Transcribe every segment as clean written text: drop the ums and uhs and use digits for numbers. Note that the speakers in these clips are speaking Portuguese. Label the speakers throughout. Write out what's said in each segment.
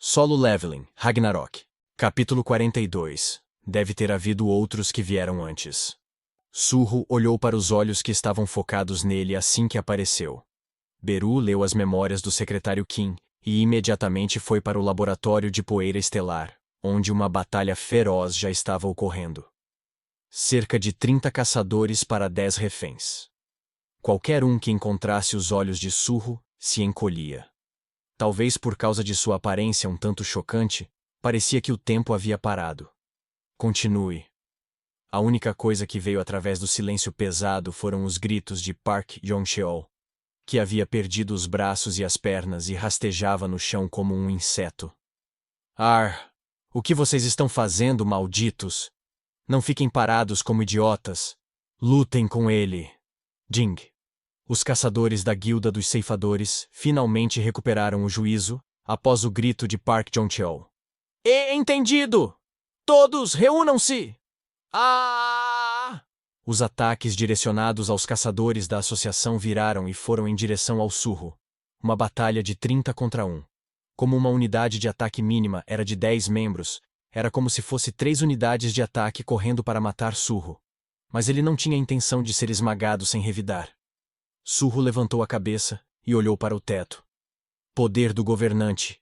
Speaker 1: Solo Leveling, Ragnarok. Capítulo 42. Deve ter havido outros que vieram antes. Surro olhou para os olhos que estavam focados nele assim que apareceu. Beru leu as memórias do secretário Kim e imediatamente foi para o laboratório de poeira estelar, onde uma batalha feroz já estava ocorrendo. Cerca de 30 caçadores para 10 reféns. Qualquer um que encontrasse os olhos de Surro se encolhia. Talvez por causa de sua aparência um tanto chocante, parecia que o tempo havia parado. Continue. A única coisa que veio através do silêncio pesado foram os gritos de Park Yong-cheol, que havia perdido os braços e as pernas e rastejava no chão como um inseto. Ar! O que vocês estão fazendo, malditos? Não fiquem parados como idiotas. Lutem com ele. Jing. Os caçadores da Guilda dos Ceifadores finalmente recuperaram o juízo após o grito de Park Yong-cheol. Entendido! Todos reúnam-se! Ah! Os ataques direcionados aos caçadores da associação viraram e foram em direção ao Surro. Uma batalha de 30 contra 1. Como uma unidade de ataque mínima era de 10 membros, era como se fosse 3 unidades de ataque correndo para matar Surro. Mas ele não tinha intenção de ser esmagado sem revidar. Surro levantou a cabeça e olhou para o teto. Poder do governante.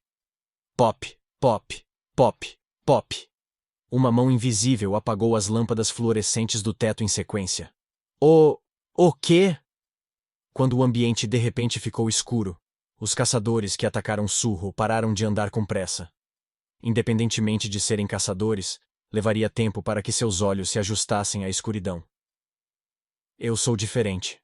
Speaker 1: Pop, pop, pop, pop. Uma mão invisível apagou as lâmpadas fluorescentes do teto em sequência. O quê? Quando o ambiente de repente ficou escuro, os caçadores que atacaram Surro pararam de andar com pressa. Independentemente de serem caçadores, levaria tempo para que seus olhos se ajustassem à escuridão. Eu sou diferente.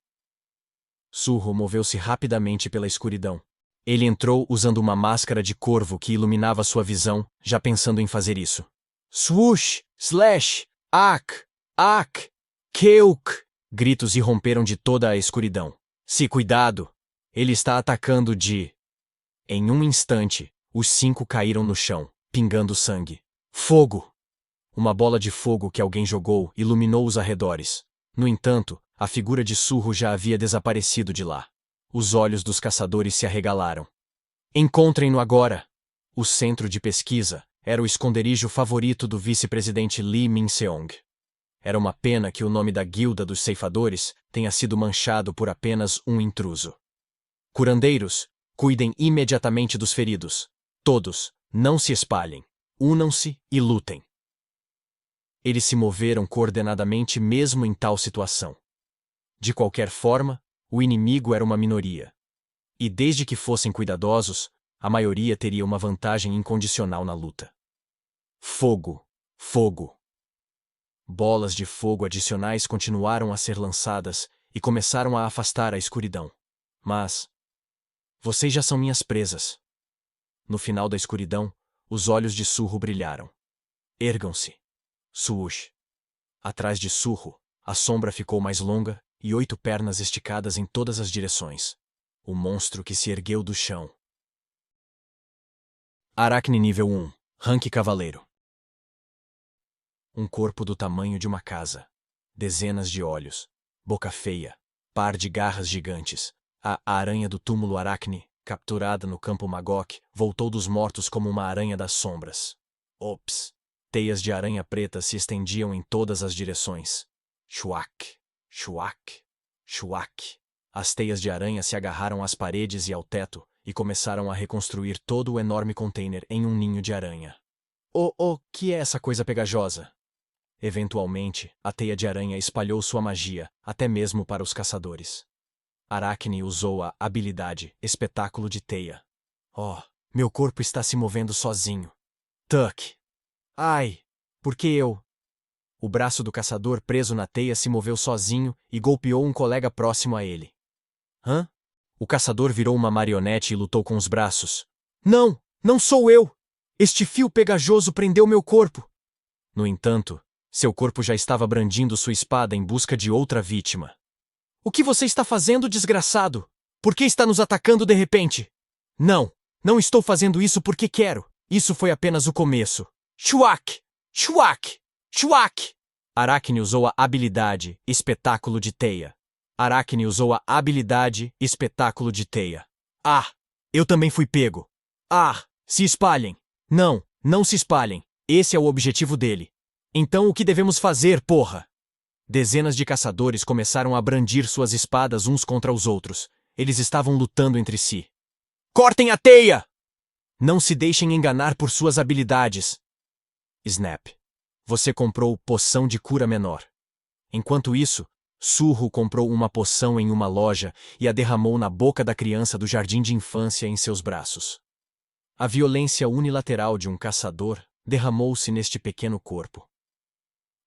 Speaker 1: Surro moveu-se rapidamente pela escuridão. Ele entrou usando uma máscara de corvo que iluminava sua visão, já pensando em fazer isso. Swoosh! Slash! Ak! Ak! Keuk! Gritos irromperam de toda a escuridão. Se cuidado! Ele está atacando de... Em um instante, os 5 caíram no chão, pingando sangue. Fogo! Uma bola de fogo que alguém jogou iluminou os arredores. No entanto, a figura de Surro já havia desaparecido de lá. Os olhos dos caçadores se arregalaram. Encontrem-no agora! O centro de pesquisa era o esconderijo favorito do vice-presidente Lee Min-seong. Era uma pena que o nome da Guilda dos Ceifadores tenha sido manchado por apenas um intruso. Curandeiros, cuidem imediatamente dos feridos. Todos, não se espalhem. Unam-se e lutem. Eles se moveram coordenadamente mesmo em tal situação. De qualquer forma, o inimigo era uma minoria. E desde que fossem cuidadosos, a maioria teria uma vantagem incondicional na luta. Fogo! Fogo! Bolas de fogo adicionais continuaram a ser lançadas e começaram a afastar a escuridão. Mas... vocês já são minhas presas. No final da escuridão, os olhos de Surro brilharam. Ergam-se. Swoosh. Atrás de Surro, a sombra ficou mais longa e 8 pernas esticadas em todas as direções. O monstro que se ergueu do chão. Aracne nível 1. Rank Cavaleiro. Um corpo do tamanho de uma casa. Dezenas de olhos. Boca feia. Par de garras gigantes. A aranha do túmulo Aracne, capturada no campo Magok, voltou dos mortos como uma aranha das sombras. Ops! Teias de aranha preta se estendiam em todas as direções. Chuac! Chuac! Chuac! As teias de aranha se agarraram às paredes e ao teto e começaram a reconstruir todo o enorme container em um ninho de aranha. Que é essa coisa pegajosa? Eventualmente, a teia de aranha espalhou sua magia, até mesmo para os caçadores. Aracne usou a habilidade Espetáculo de Teia. Meu corpo está se movendo sozinho. Tuck! Ai! Por que eu? O braço do caçador preso na teia se moveu sozinho e golpeou um colega próximo a ele. Hã? O caçador virou uma marionete e lutou com os braços. Não! Não sou eu! Este fio pegajoso prendeu meu corpo! No entanto, seu corpo já estava brandindo sua espada em busca de outra vítima. O que você está fazendo, desgraçado? Por que está nos atacando de repente? Não! Não estou fazendo isso porque quero! Isso foi apenas o começo. Chuac! Chuac! Chuac! Aracne usou a habilidade Espetáculo de Teia. Aracne usou a habilidade Espetáculo de Teia. Ah! Eu também fui pego. Ah! Se espalhem! Não, não se espalhem. Esse é o objetivo dele. Então o que devemos fazer, porra? Dezenas de caçadores começaram a brandir suas espadas uns contra os outros. Eles estavam lutando entre si. Cortem a teia! Não se deixem enganar por suas habilidades. Snap. Você comprou poção de cura menor. Enquanto isso, Surro comprou uma poção em uma loja e a derramou na boca da criança do jardim de infância em seus braços. A violência unilateral de um caçador derramou-se neste pequeno corpo.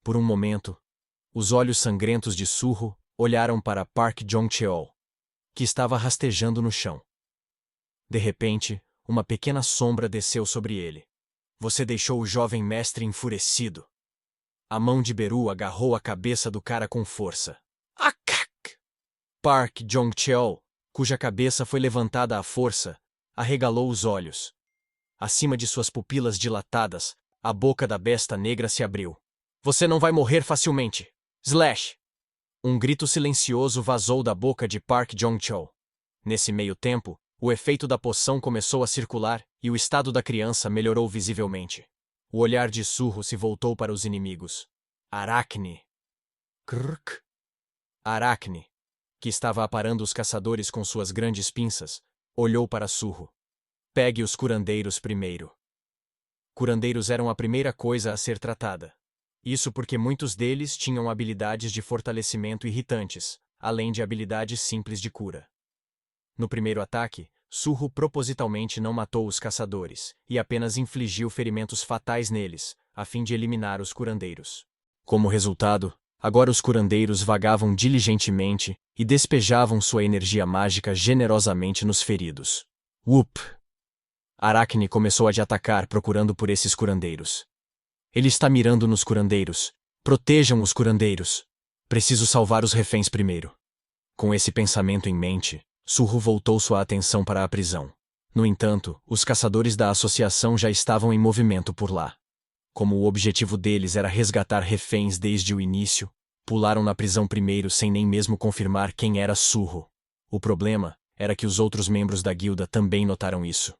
Speaker 1: Por um momento, os olhos sangrentos de Surro olharam para Park Jong-cheol, que estava rastejando no chão. De repente, uma pequena sombra desceu sobre ele. Você deixou o jovem mestre enfurecido. A mão de Beru agarrou a cabeça do cara com força. Akak! Park Jong-cheol, cuja cabeça foi levantada à força, arregalou os olhos. Acima de suas pupilas dilatadas, a boca da besta negra se abriu. Você não vai morrer facilmente. Slash! Um grito silencioso vazou da boca de Park Jong-cheol. Nesse meio tempo, o efeito da poção começou a circular e o estado da criança melhorou visivelmente. O olhar de Surro se voltou para os inimigos. Aracne. Krrk. Aracne, que estava aparando os caçadores com suas grandes pinças, olhou para Surro. Pegue os curandeiros primeiro. Curandeiros eram a primeira coisa a ser tratada. Isso porque muitos deles tinham habilidades de fortalecimento irritantes, além de habilidades simples de cura. No primeiro ataque, Surro propositalmente não matou os caçadores, e apenas infligiu ferimentos fatais neles, a fim de eliminar os curandeiros. Como resultado, agora os curandeiros vagavam diligentemente e despejavam sua energia mágica generosamente nos feridos. Whoop! Aracne começou a de atacar procurando por esses curandeiros. Ele está mirando nos curandeiros. Protejam os curandeiros. Preciso salvar os reféns primeiro. Com esse pensamento em mente, Surro voltou sua atenção para a prisão. No entanto, os caçadores da associação já estavam em movimento por lá. Como o objetivo deles era resgatar reféns desde o início, pularam na prisão primeiro sem nem mesmo confirmar quem era Surro. O problema era que os outros membros da guilda também notaram isso.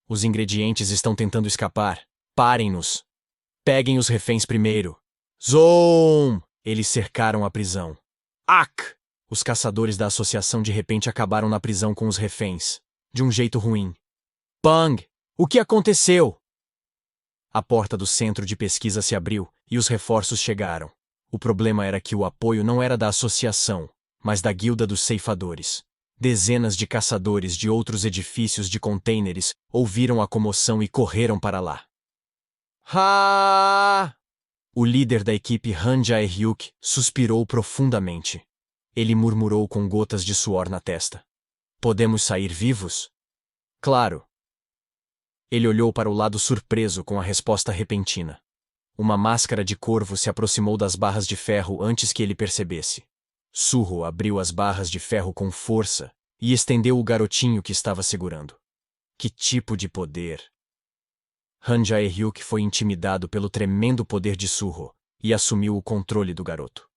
Speaker 1: Os ingredientes estão tentando escapar. Parem-nos! Peguem os reféns primeiro. Zoom! Eles cercaram a prisão. Ak! Os caçadores da associação de repente acabaram na prisão com os reféns. De um jeito ruim. Bang! O que aconteceu? A porta do centro de pesquisa se abriu e os reforços chegaram. O problema era que o apoio não era da associação, mas da guilda dos ceifadores. Dezenas de caçadores de outros edifícios de contêineres ouviram a comoção e correram para lá. Ha! O líder da equipe Han Jae-hyuk suspirou profundamente. Ele murmurou com gotas de suor na testa. Podemos sair vivos? Claro. Ele olhou para o lado surpreso com a resposta repentina. Uma máscara de corvo se aproximou das barras de ferro antes que ele percebesse. Surro abriu as barras de ferro com força e estendeu o garotinho que estava segurando. Que tipo de poder! Han Jae-hyuk foi intimidado pelo tremendo poder de Surro e assumiu o controle do garoto.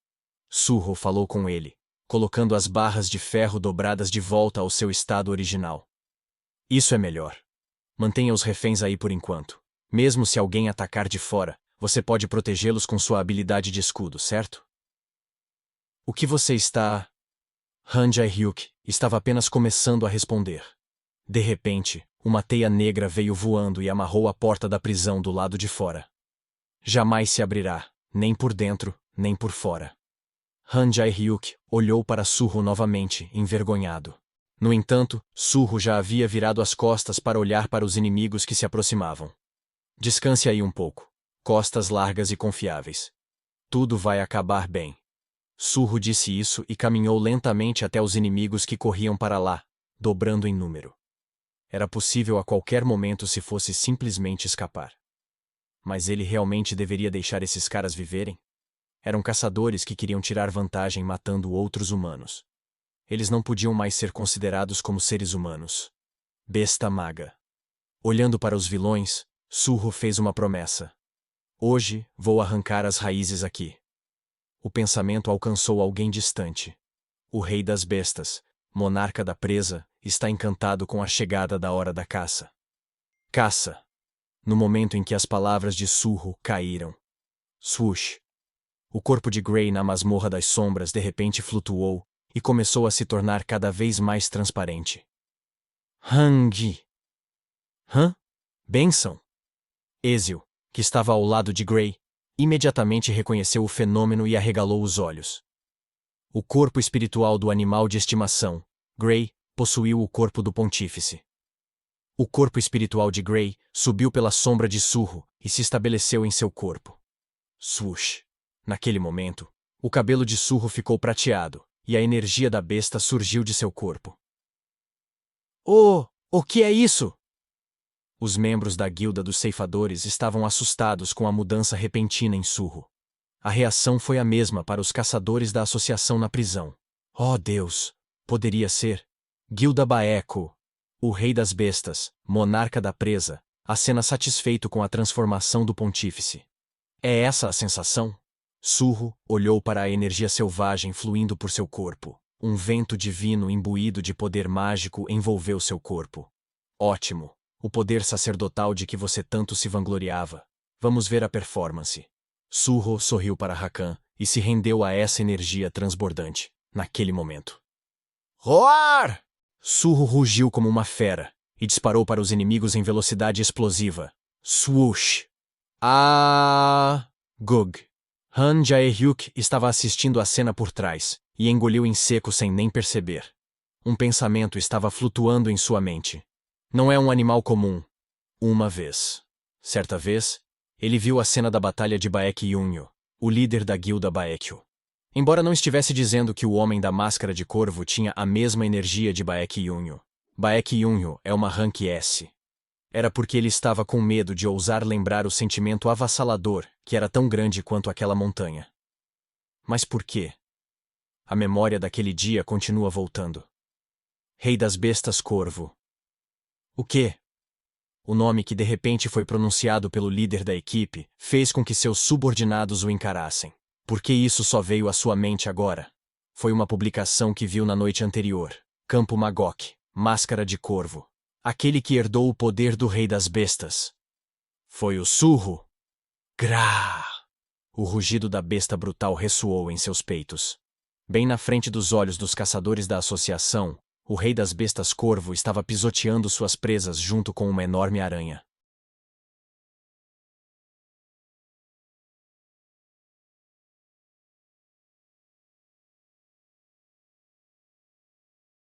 Speaker 1: Surro falou com ele, colocando as barras de ferro dobradas de volta ao seu estado original. Isso é melhor. Mantenha os reféns aí por enquanto. Mesmo se alguém atacar de fora, você pode protegê-los com sua habilidade de escudo, certo? O que você está... Han Jae-hyuk estava apenas começando a responder. De repente, uma teia negra veio voando e amarrou a porta da prisão do lado de fora. Jamais se abrirá, nem por dentro, nem por fora. Han Jae-hyuk olhou para Surro novamente, envergonhado. No entanto, Surro já havia virado as costas para olhar para os inimigos que se aproximavam. Descanse aí um pouco. Costas largas e confiáveis. Tudo vai acabar bem. Surro disse isso e caminhou lentamente até os inimigos que corriam para lá, dobrando em número. Era possível a qualquer momento se fosse simplesmente escapar. Mas ele realmente deveria deixar esses caras viverem? Eram caçadores que queriam tirar vantagem matando outros humanos. Eles não podiam mais ser considerados como seres humanos. Besta maga. Olhando para os vilões, Surro fez uma promessa. Hoje, vou arrancar as raízes aqui. O pensamento alcançou alguém distante. O rei das bestas, monarca da presa, está encantado com a chegada da hora da caça. Caça! no momento em que as palavras de Surro caíram. Swoosh! O corpo de Grey na masmorra das sombras de repente flutuou e começou a se tornar cada vez mais transparente. Hang! Hã? Benção! Ezio, que estava ao lado de Grey, imediatamente reconheceu o fenômeno e arregalou os olhos. O corpo espiritual do animal de estimação, Grey, possuiu o corpo do pontífice. O corpo espiritual de Grey subiu pela sombra de Surro e se estabeleceu em seu corpo. Swoosh! Naquele momento, o cabelo de Surro ficou prateado e a energia da besta surgiu de seu corpo. Oh, o que é isso? Os membros da guilda dos ceifadores estavam assustados com a mudança repentina em Surro. A reação foi a mesma para os caçadores da associação na prisão. Oh Deus! Poderia ser Guilda Baeco, o rei das bestas, monarca da presa, acena satisfeito com a transformação do pontífice. É essa a sensação? Surro olhou para a energia selvagem fluindo por seu corpo. Um vento divino imbuído de poder mágico envolveu seu corpo. Ótimo! O poder sacerdotal de que você tanto se vangloriava. Vamos ver a performance. Surro sorriu para Rakan e se rendeu a essa energia transbordante, naquele momento. Roar! Surro rugiu como uma fera e disparou para os inimigos em velocidade explosiva. Swoosh! Gug! Han Jae-hyuk estava assistindo a cena por trás e engoliu em seco sem nem perceber. Um pensamento estava flutuando em sua mente. Não é um animal comum. Uma vez. Certa vez, ele viu a cena da batalha de Baek Yunyo, o líder da guilda Baekyo. Embora não estivesse dizendo que o homem da máscara de corvo tinha a mesma energia de Baek Yunyo. Baek Yunyo é uma rank S. Era porque ele estava com medo de ousar lembrar o sentimento avassalador que era tão grande quanto aquela montanha. Mas por quê? A memória daquele dia continua voltando. Rei das bestas corvo. O quê? O nome que de repente foi pronunciado pelo líder da equipe fez com que seus subordinados o encarassem. Por que isso só veio à sua mente agora? Foi uma publicação que viu na noite anterior. Campo Magok, Máscara de Corvo. Aquele que herdou o poder do Rei das Bestas. Foi o Surro. Grá! O rugido da besta brutal ressoou em seus peitos. Bem na frente dos olhos dos caçadores da associação, o Rei das Bestas Corvo estava pisoteando suas presas junto com uma enorme aranha.